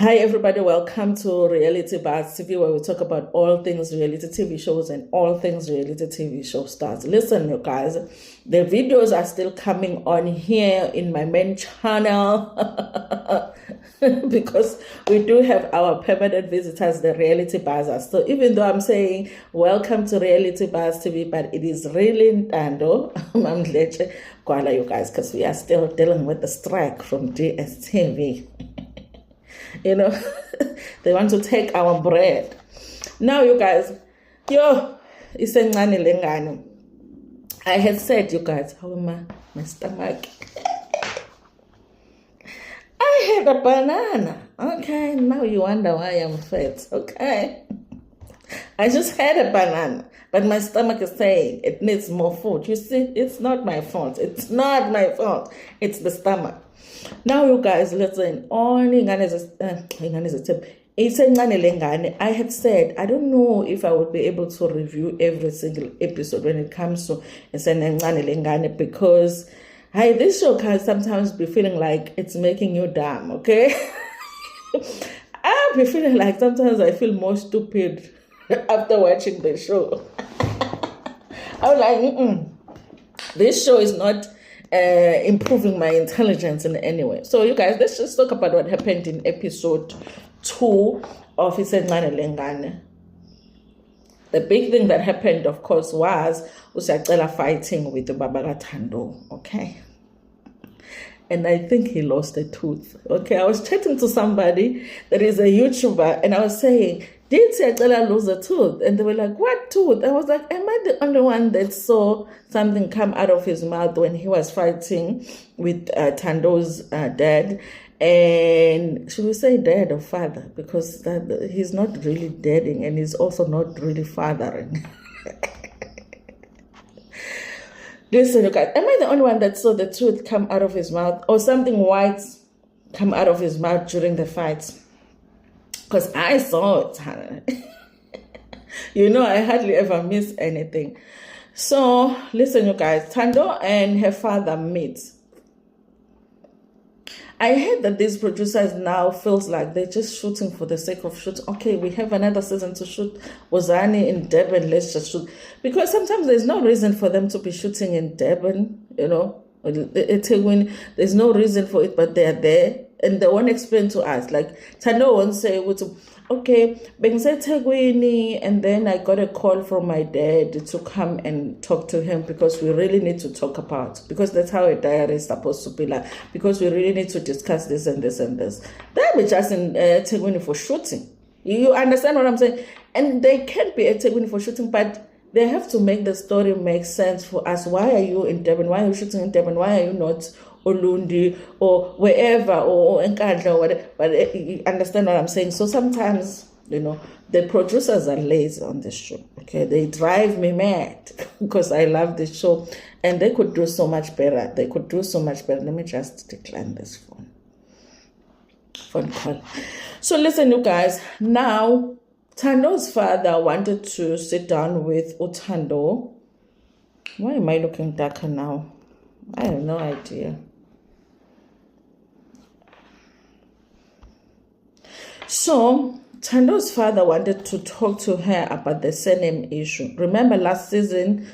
Hi, everybody. Welcome to Reality Bars TV, where we talk about all things reality TV shows and all things reality TV show stars. Listen, you guys, the videos are still coming on here in my main channel because we do have our permanent visitors, the Reality Bars. So even though I'm saying welcome to Reality Bars TV, but it is really Ntando, Mamdleche, Kwala, you guys, because we are still dealing with the strike from DSTV. You know, they want to take our bread. Now, you guys, Isencane Lengane. I had said, you guys, how am my stomach? I had a banana. Okay, now you wonder why I'm fat. Okay, I just had a banana, but my stomach is saying it needs more food. You see, it's not my fault. It's not my fault. It's the stomach. Now, you guys, listen. On Isencane Lengane, I had said I don't know if I would be able to review every single episode when it comes to Isencane Lengane, because this show can sometimes be feeling like it's making you dumb. Okay, I'll be feeling like sometimes I feel more stupid after watching the show. I was like, this show is not improving my intelligence in any way. So, you guys, let's just talk about what happened in episode 2 of Isencane Lengane. The big thing that happened, of course, was Siyacela fighting with the Baba Thando. Okay, and I think he lost a tooth. Okay, I was chatting to somebody that is a YouTuber, and I was saying, did Siyacela lose a tooth? And they were like, what tooth? I was like, am I the only one that saw something come out of his mouth when he was fighting with Thando's dad? And should we say dad or father? Because he's not really dadding, and he's also not really fathering. Listen, you guys, am I the only one that saw the tooth come out of his mouth, or something white come out of his mouth during the fight? Because I saw it. You know, I hardly ever miss anything. So, listen, you guys, Thando and her father meet. I heard that these producers now feels like they're just shooting for the sake of shooting. Okay, we have another season to shoot. Wozani in Durban, let's just shoot. Because sometimes there's no reason for them to be shooting in Durban, you know. There's no reason for it, but they're there. And they won't explain to us. Like, Thando won't say, okay, and then I got a call from my dad to come and talk to him because we really need to talk about, because that's how a diary is supposed to be like, because we really need to discuss this and this and this. They'll be just in Tegwini for shooting. You understand what I'm saying? And they can't be at Tegwini for shooting, but they have to make the story make sense for us. Why are you in Durban? Why are you shooting in Durban? Why are you not Olundi or wherever or Nkandla or whatever? But you understand what I'm saying? So sometimes, you know, the producers are lazy on this show. Okay, they drive me mad because I love this show, and they could do so much better. They could do so much better. Let me just decline this phone call. So listen, you guys. Now, Thando's father wanted to sit down with Thando. Why am I looking darker now? I have no idea. So, Thando's father wanted to talk to her about the surname issue. Remember last season,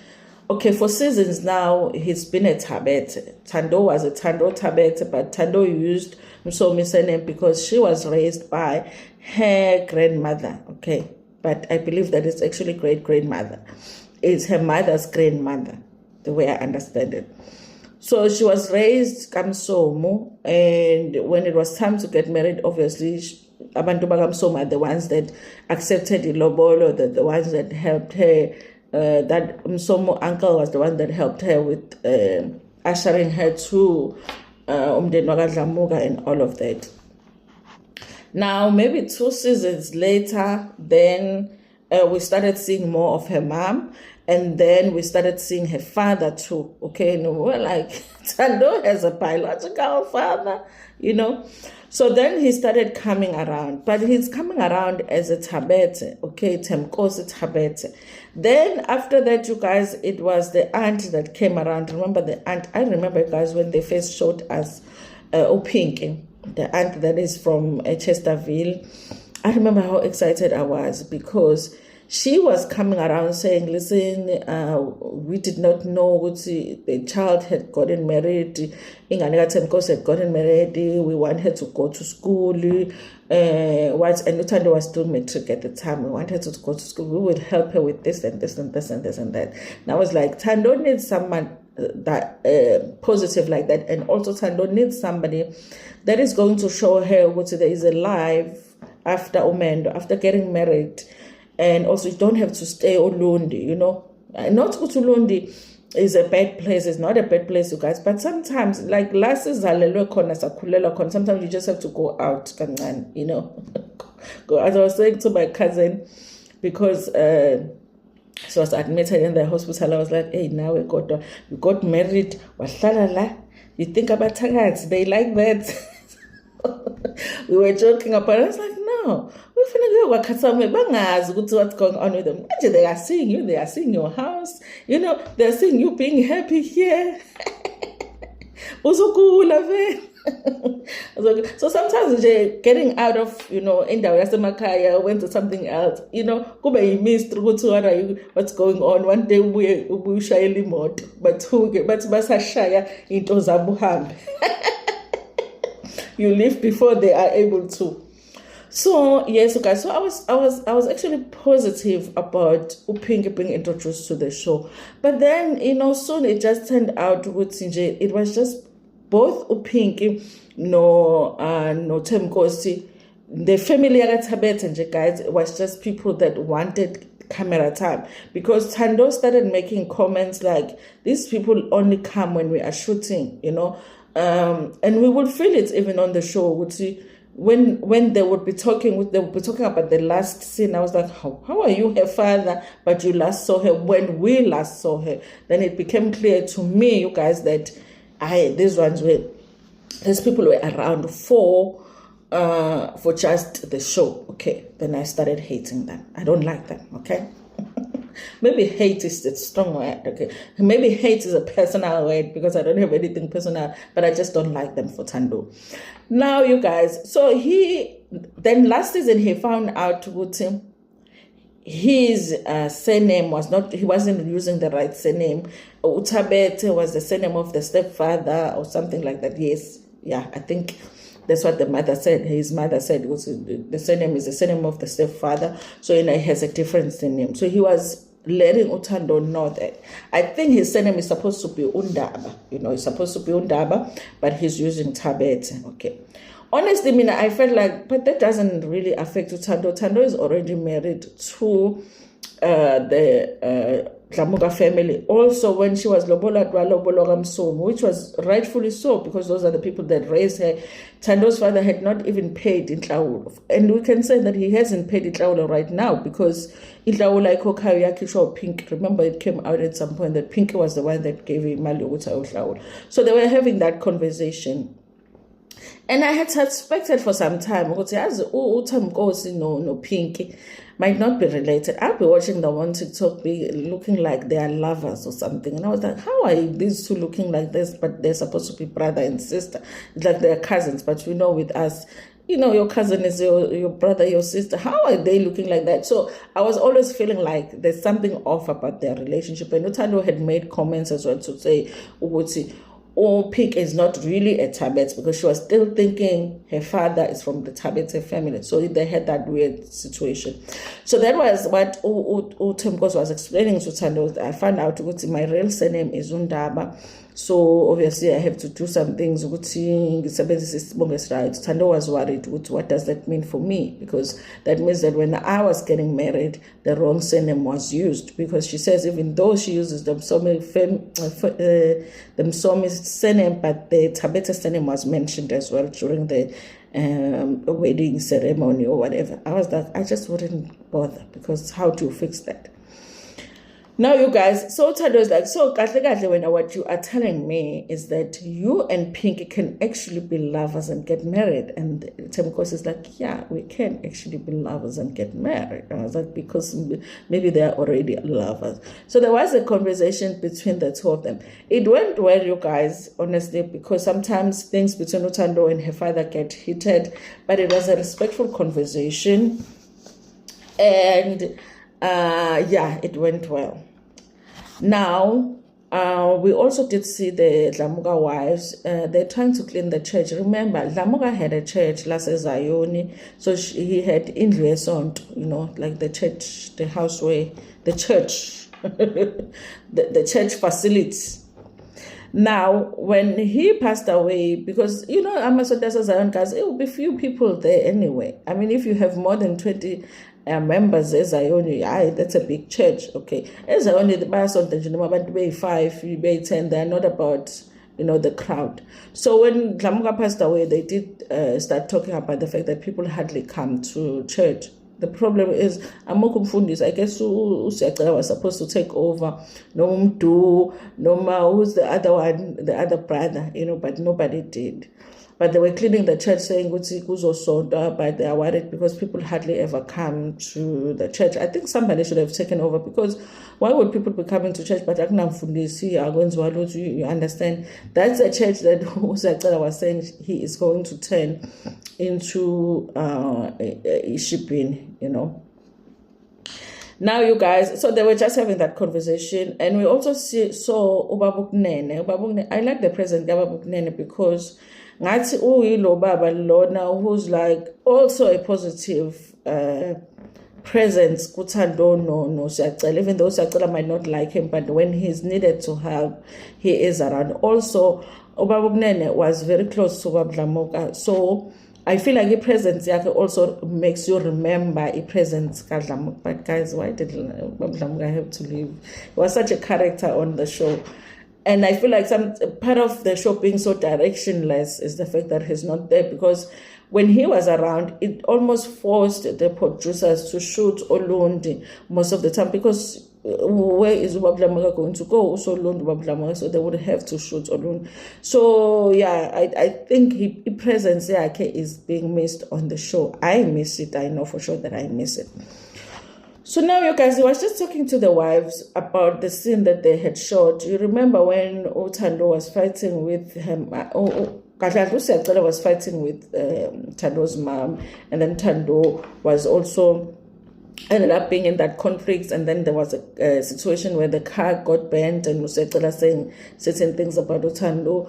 okay, for seasons now, he's been a Tabete. Thando was a Thando Tabete, but Thando used Msomi's surname because she was raised by her grandmother, okay? But I believe that it's actually great-grandmother. It's her mother's grandmother, the way I understand it. So she was raised Kamsomo, and when it was time to get married, obviously, Abantu Bakamsomo are the ones that accepted Ilobolo, the ones that helped her. That Msomo uncle was the one that helped her with ushering her to Umdeni Wakadlamuka and all of that. Now, maybe 2 seasons later, then we started seeing more of her mom, and then we started seeing her father too. Okay, and we were like, Thando has a biological father, you know. So then he started coming around, but he's coming around as a Tabete, okay, Thembinkosi Tabete. Then after that, you guys, it was the aunt that came around. Remember the aunt? I remember, guys, when they first showed us Opinki. the aunt that is from Chesterville. I remember how excited I was because she was coming around saying, listen, we did not know what the child had gotten married. Ingane Thembinkosi had gotten married. We want her to go to school. And Utando was still matric at the time. We want her to go to school. We would help her with this and this and this and this and that. And I was like, Thando needs someone that positive like that. And also Thando needs somebody that is going to show her what there is a life after Umendo, after getting married. And also, you don't have to stay Ulundi, you know. Not Ulundi is a bad place. It's not a bad place, you guys. But sometimes, like sometimes you just have to go out, you know. As I was saying to my cousin, because she was admitted in the hospital, I was like, hey, now we got married. You think about targets, they like that. We were joking about it. I was like, no, we're finna go what's going on with them. They are seeing you, they are seeing your house, you know, they're seeing you being happy here. So sometimes getting out of, you know, Indawo went to something else, you know, you missed what's going on. One day we shy remote, but basashaya into Zabuham. You leave before they are able to. So yes, guys. So I was actually positive about Upinki being introduced to the show, but then, you know, soon it just turned out with Sinje. It was just both Upinki, no Thembinkosi, the family and guys. It was just people that wanted camera time, because Thando started making comments like, these people only come when we are shooting, you know. And we would feel it even on the show. Would see when they would be talking about the last scene. I was like, how are you her father, but you last saw her when we last saw her? Then it became clear to me, you guys, that these people were around for just the show. Okay, then I started hating them. I don't like them. Okay. Maybe hate is a strong word, okay? Maybe hate is a personal word, because I don't have anything personal, but I just don't like them for Thando. Now, you guys, so then last season he found out with him, his surname he wasn't using the right surname. Utabete was the surname of the stepfather or something like that. Yes, yeah, I think that's what the mother said. His mother said the surname is the surname of the stepfather, so he has a different surname. So he was letting Uthando know that. I think his surname is supposed to be Undaba. You know, it's supposed to be Undaba, but he's using Tabete. Okay. Honestly, I felt like, but that doesn't really affect Uthando. Thando is already married to the Dlamuka family. Also, when she was Lobola Msomo, which was rightfully so, because those are the people that raised her. Thando's father had not even paid Intlawulo. And we can say that he hasn't paid Intlawulo right now, because Intlawulo Ikokayo Yakisho Pink, remember it came out at some point that Pinky was the one that gave him Mali Intlawulo. So they were having that conversation. And I had suspected for some time, Thembinkosi no Pinky might not be related. I'll be watching them on TikTok looking like they are lovers or something. And I was like, how are these two looking like this, but they're supposed to be brother and sister? It's like they're cousins, but with us, your cousin is your brother, your sister. How are they looking like that? So I was always feeling like there's something off about their relationship. And Uthando had made comments as well to say, Pink is not really a Tabet, because she was still thinking her father is from the Tabete family. So they had that weird situation. So that was what Thembinkosi was explaining to Thando. I found out my real surname is Undaba. So obviously I have to do some things. Thando was worried, what does that mean for me? Because that means that when I was getting married, the wrong surname was used. Because she says even though she uses the Msomi surname, but the Tabete surname was mentioned as well during the wedding ceremony or whatever. I was like, I just wouldn't bother, because how do you fix that? Now, you guys, so Tando is like, so kahle kahle when what you are telling me is that you and Pinky can actually be lovers and get married. And Thembinkosi is like, yeah, we can actually be lovers and get married. And I was like, because maybe they are already lovers. So there was a conversation between the two of them. It went well, you guys, honestly, because sometimes things between Utando and her father get heated, but it was a respectful conversation. And yeah, it went well. Now, we also did see the Dlamuka wives. They're trying to clean the church. Remember, Dlamuka had a church, Lase Zayoni, so he had Indlu Esont, you know, like the church, the house where, the church, the church facilities. Now, when he passed away, because, you know, Amasodasa Zion guys, it will be few people there anyway. I mean, if you have more than 20 members, that's a big church, okay. Ezayoni, the Basonta, but be 5, be 10, they're not about, you know, the crowd. So when Dlamuka passed away, they did start talking about the fact that people hardly come to church. The problem is, I guess Siyacela was supposed to take over. No who's the other one, the other brother, you know, but nobody did. But they were cleaning the church saying, but they are worried because people hardly ever come to the church. I think somebody should have taken over, because why would people be coming to church? But you understand? That's a church that Siyacela was saying he is going to turn into shipping, you know. Now, you guys, so they were just having that conversation, and we also saw Ubabuknene. I like the president Ubabuknene because ngathi uyilo baba lona who's like also a positive presence kuThando no Siyacela, even though Siyacela might not like him, but when he's needed to help, he is around. Also, Ubabuknene was very close to Dlamuka, so I feel like a presence also makes you remember a presence. But guys, why did Dlamuka have to leave? He was such a character on the show. And I feel like some part of the show being so directionless is the fact that he's not there, because when he was around, it almost forced the producers to shoot Olundi most of the time, because where is Dlamuka going to go? Also Dlamuka, so they would have to shoot Olundi. So yeah, I think his presence is being missed on the show. I miss it. I know for sure that I miss it. So now, you guys, I was just talking to the wives about the scene that they had shot. You remember when Thando was fighting with him? Siyacela was fighting with Thando's mom, and then Thando was also ended up being in that conflict, and then there was a situation where the car got burnt, and Siyacela saying certain things about Thando.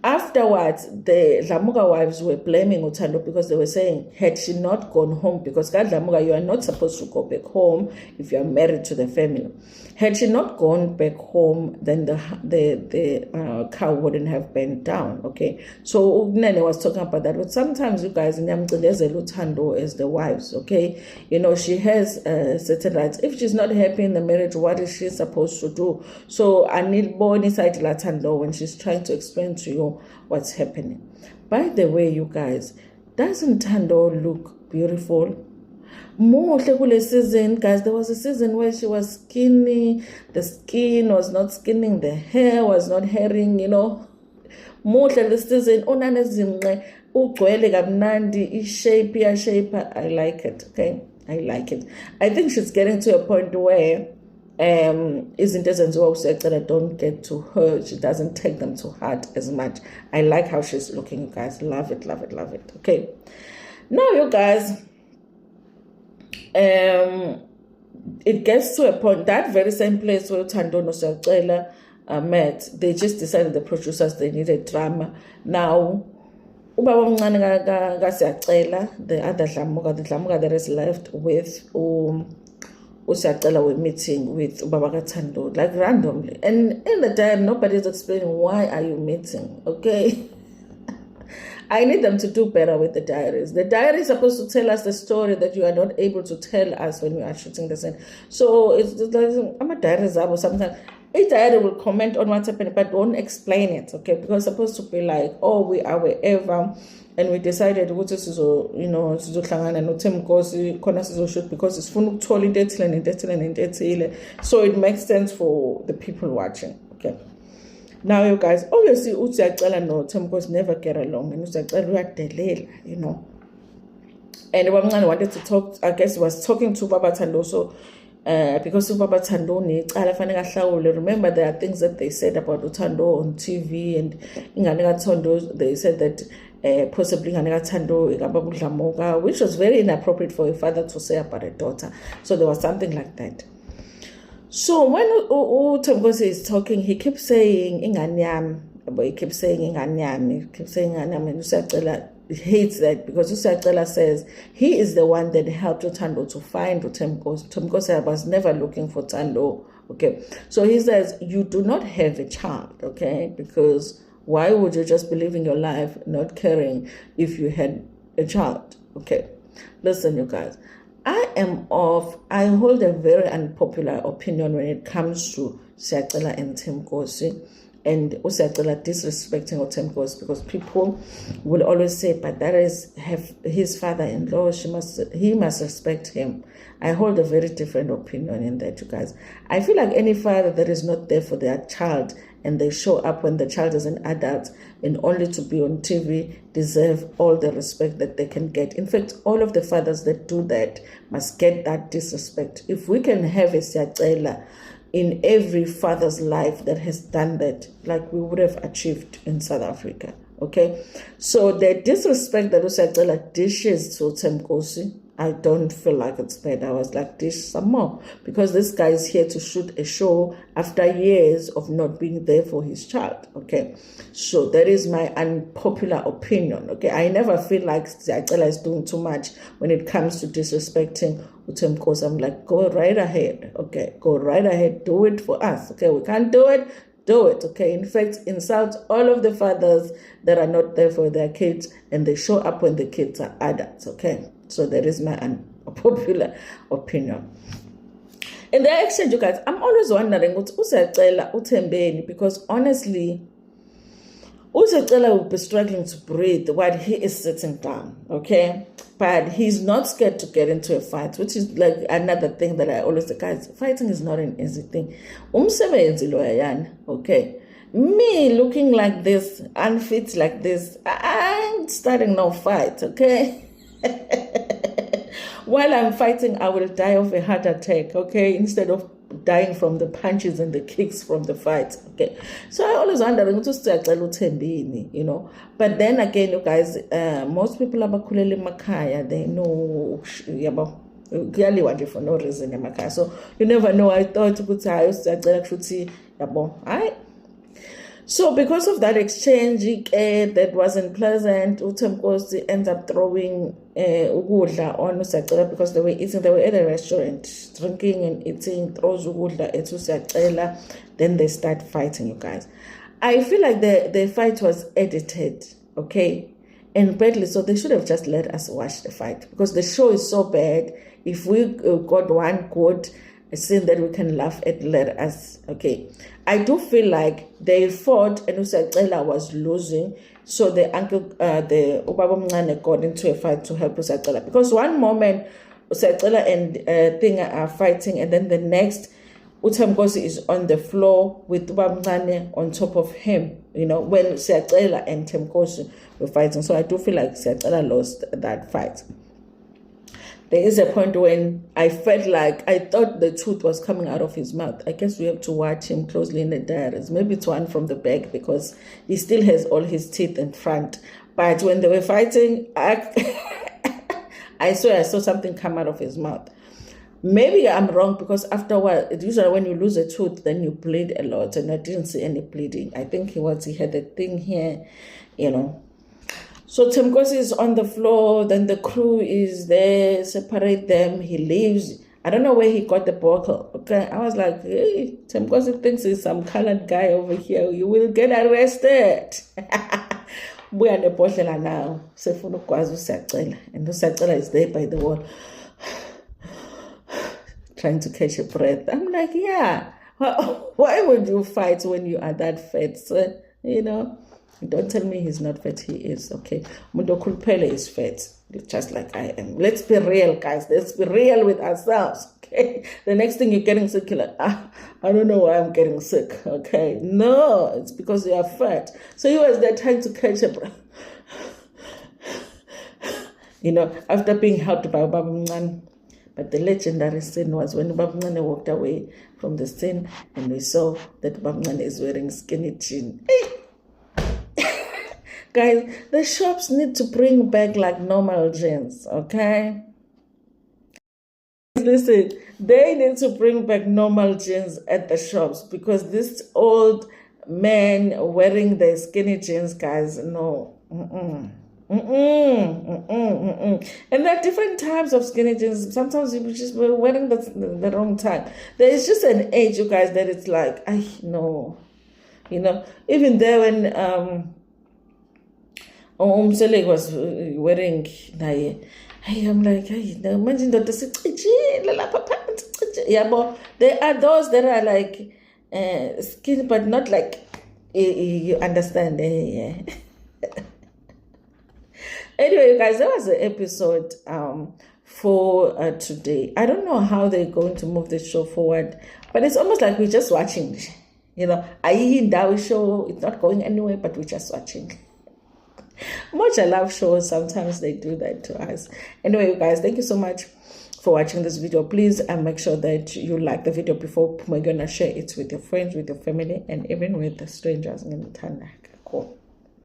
Afterwards, the Dlamuka wives were blaming Thando because they were saying, had she not gone home, because Dlamuka, you are not supposed to go back home if you are married to the family. Had she not gone back home, then the car wouldn't have burned down, okay? So Nene was talking about that. But sometimes, you guys, Thando as the wives, okay? You know, she has certain rights. If she's not happy in the marriage, what is she supposed to do? So I need born inside Thando when she's trying to explain to you what's happening. By the way, you guys, doesn't Thando look beautiful? More season, guys, there was a season where she was skinny, the skin was not skinning, the hair was not hairing, you know. More this season, shape, I like it, okay? I like it. I think she's getting to a point where isn't as well that I don't get to her. She doesn't take them to heart as much. I like how she's looking, you guys. Love it, love it, love it. Okay. Now, you guys, it gets to a point, that very same place where Thando no Siyacela met, they just decided, the producers, they needed drama. Now, Ubaba Mncane Siyacela, the other Dlamuka that is left with Siyacela were meeting with Ubaba Thando, like randomly. And in the time, nobody's explaining, why are you meeting, okay? I need them to do better with the diaries. The diary is supposed to tell us the story that you are not able to tell us when you are shooting the scene. So it's like, I'm a diary zabo sometimes. A diary will comment on what's happening, but don't explain it, okay? Because it's supposed to be like, oh, we are wherever, and we decided ukuthi sizohlangana no Thembinkosi khona sizoshoot because sifuna ukuthola into ethile nento ethile nento ethile, so it makes sense for the people watching, okay? Now, you guys, obviously uSiyacela no Thembinkosi never get along, and uSiyacela uyadelela, and Ubabamncane wanted to talk, I guess he was talking to Baba Thando, so because Baba Thando necala fanele ahlawule. Remember, there are things that they said about Uthando on TV, and ingane kaThando, they said that possibly ingane kaThando igaba budlamoka, which was very inappropriate for a father to say about a daughter. So there was something like that. So when Thembinkosi is talking, he keeps saying ingane yami, but he keeps saying ingane yami, he keeps saying ingane yami, and uSiyacela hates that because Siyacela says he is the one that helped Thando to find Thembinkosi. Thembinkosi was never looking for Thando, okay? So he says, you do not have a child, okay? Because why would you just be living your life not caring if you had a child, okay? Listen, you guys, I hold a very unpopular opinion when it comes to Siyacela and Thembinkosi, and uSiyacela disrespecting Thembinkosi, because people will always say, but that is his father-in-law, he must respect him. I hold a very different opinion in that, you guys. I feel like any father that is not there for their child and they show up when the child is an adult and only to be on TV deserve all the respect that they can get. In fact, all of the fathers that do that must get that disrespect. If we can have a Siyacela in every father's life that has done that, like we would have achieved in South Africa, okay? So the disrespect that Siyacela dishes to Thembinkosi, I don't feel like it's bad. I was like, dish some more, because this guy is here to shoot a show after years of not being there for his child, okay? So that is my unpopular opinion, okay? I never feel like Siyacela is doing too much when it comes to disrespecting Thembinkosi. I'm like, go right ahead, okay? Go right ahead, do it for us, okay? We can't do it, do it, okay? In fact, insult all of the fathers that are not there for their kids and they show up when the kids are adults, okay? So that is my unpopular opinion. In the exchange, you guys, I'm always wondering what uSiyacela uThembeni, because honestly, uSiyacela will be struggling to breathe while he is sitting down, okay? But he's not scared to get into a fight, which is like another thing that I always say, guys, fighting is not an easy thing. Okay? Me looking like this, unfit like this, I'm starting no fight, okay? While I'm fighting, I will die of a heart attack, okay? Instead of dying from the punches and the kicks from the fight, okay? So I always wondering, But then again, you guys, most people abakhulele emakhaya, they know, kuyaliwa for no reason emakhaya. So you never know. I thought so because of that exchange that wasn't pleasant, Thembinkosi ends up throwing ukudla on uSiyacela because they were at a restaurant, drinking and eating, throws ukudla at uSiyacela. Then they start fighting, you guys. I feel like the fight was edited, okay, and badly, so they should have just let us watch the fight, because the show is so bad. If we got one good scene that we can laugh at, let us, okay. I do feel like they fought and uSiyacela was losing, so the Ubabamncane got into a fight to help uSiyacela, because one moment uSiyacela and Thinga are fighting, and then the next Thembinkosi is on the floor with Ubabamncane on top of him, when Siyacela and Thembinkosi were fighting. So I do feel like Siyacela lost that fight. There is a point when I felt like I thought the truth was coming out of his mouth. I guess we have to watch him closely in the diaries. Maybe it's one from the back, because he still has all his teeth in front. But when they were fighting, I swear I saw something come out of his mouth. Maybe I'm wrong, because after a while, usually when you lose a tooth, then you bleed a lot. And I didn't see any bleeding. I think he had a thing here, So Thembinkosi is on the floor, then the crew is there, separate them, he leaves. I don't know where he got the bottle, okay? I was like, hey, Thembinkosi thinks he's some colored guy over here. You will get arrested. We are in the bottle now. And uSiyacela is there by the wall, trying to catch a breath. I'm like, yeah, Why would you fight when you are that fat, sir? You know, don't tell me he's not fat. He is, okay? Mundo Kulpele is fat, just like I am. Let's be real, guys. Let's be real with ourselves, okay? The next thing you're getting sick, you're like, I don't know why I'm getting sick, okay? No, it's because you are fat. So he was there trying to catch a breath. You know, after being helped by Baba Mngane. But the legendary scene was when Baba Mngane walked away from the scene and we saw that Baba Mngane is wearing skinny jeans. Guys, the shops need to bring back like normal jeans, okay? Listen, they need to bring back normal jeans at the shops because this old man wearing the skinny jeans, guys, no. And there are different types of skinny jeans. Sometimes you just were wearing the wrong type. There is just an age, you guys, that it's like, I know. You know, even there when Selig was wearing I'm like, hey, imagine that yeah, but there are those that are like skinny, but not like you understand, yeah. Anyway, you guys, that was the episode for today. I don't know how they're going to move the show forward, but it's almost like we're just watching. You know, Dawi show, it's not going anywhere, but we're just watching. Much I love shows, sometimes they do that to us. Anyway, you guys, thank you so much for watching this video. Please make sure that you like the video before we're going to share it with your friends, with your family, and even with the strangers in the Cool.